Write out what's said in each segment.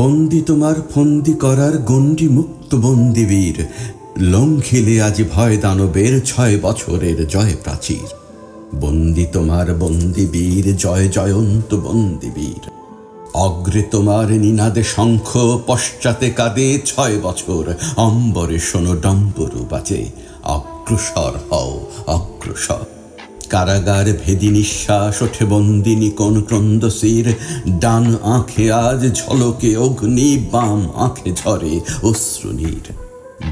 বন্দি তোমার ফন্দি করার গণ্ডি মুক্ত বন্দিবীর, লঙ্ঘিলে আজ ভয় দানবের 6 বছরের জয় প্রাচীর। বন্দি তোমার বন্দিবীর, জয় জয়ন্ত বন্দিবীর। অগ্রে তোমার নিনাদে শঙ্খ, পশ্চাতে কাঁদে 6 বছর। অম্বরে শোনো ডম্বরু বাজে, অগ্রসর হও অগ্রসর। কারাগার ভেদি নিঃশ্বাস ওঠে বন্দিনী কোন ক্রন্দশির। ডান আঁখে আজ ঝলকে অগ্নি, বাম আঁখে ঝরে অশ্রুনীর।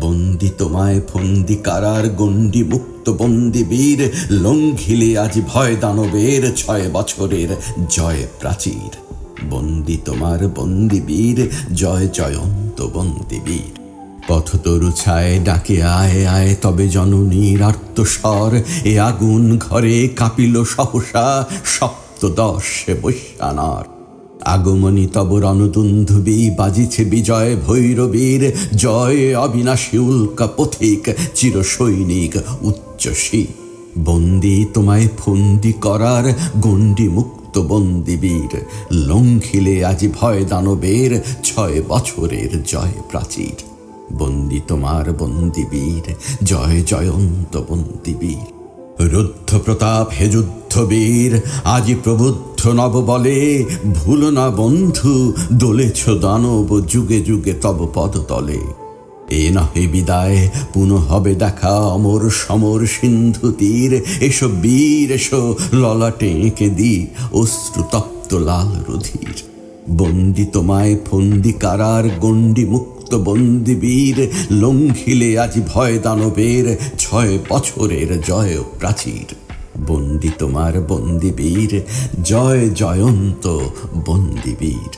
বন্দি তোমায় ফন্দি কারার গণ্ডি মুক্ত বন্দিবীর, লঙ্ঘিলে আজ ভয় দানবের 6 বছরের জয় প্রাচীর। বন্দি তোমার বন্দিবীর, জয় জয়ন্ত বন্দিবীর। পথতরু ছায় ডাকে আয় আয়, তবে জননীর আর্তস্বর। এ আগুন ঘরে কাঁপিল সহসা, সপ্তদশে বৈশ্যানার। আগমনী তব রণদুন্ধুবি, বাজিছে বিজয় ভৈরবীর। জয় অবিনাশী উল্কা পথিক, চির সৈনিক উচ্চশী। বন্দি তোমায় ফন্দি করার গণ্ডি মুক্ত বন্দিবীর, লঙ্ঘিলে আজ ভয় দানবের 6 বছরের জয় প্রাচীর। বন্দি তোমার বন্দিবীর, জয় জয়ন্ত বন্দিবীর। রুদ্ধ প্রতাপ হে যুদ্ধবীর, আজি প্রবুদ্ধ নব বলে। ভুল না বন্ধু, দোলেছ দানব যুগে যুগে তব পদতলে। এ নহে বিদায়, পুনঃ হবে দেখা অমর সমর সিন্ধু তীর। এসো বীর এসো, ললাটে এঁকে দি অশ্রুতপ্ত লাল রুধির। বন্দি তোমায় ফন্দি কারার গণ্ডি মুক্ত বন্দিবীর, লঙ্ঘিলে আজ ভয় দানবের 6 বছরের জয় প্রাচীর। বন্দি তোমার বন্দিবীর, জয় জয়ন্ত বন্দিবীর।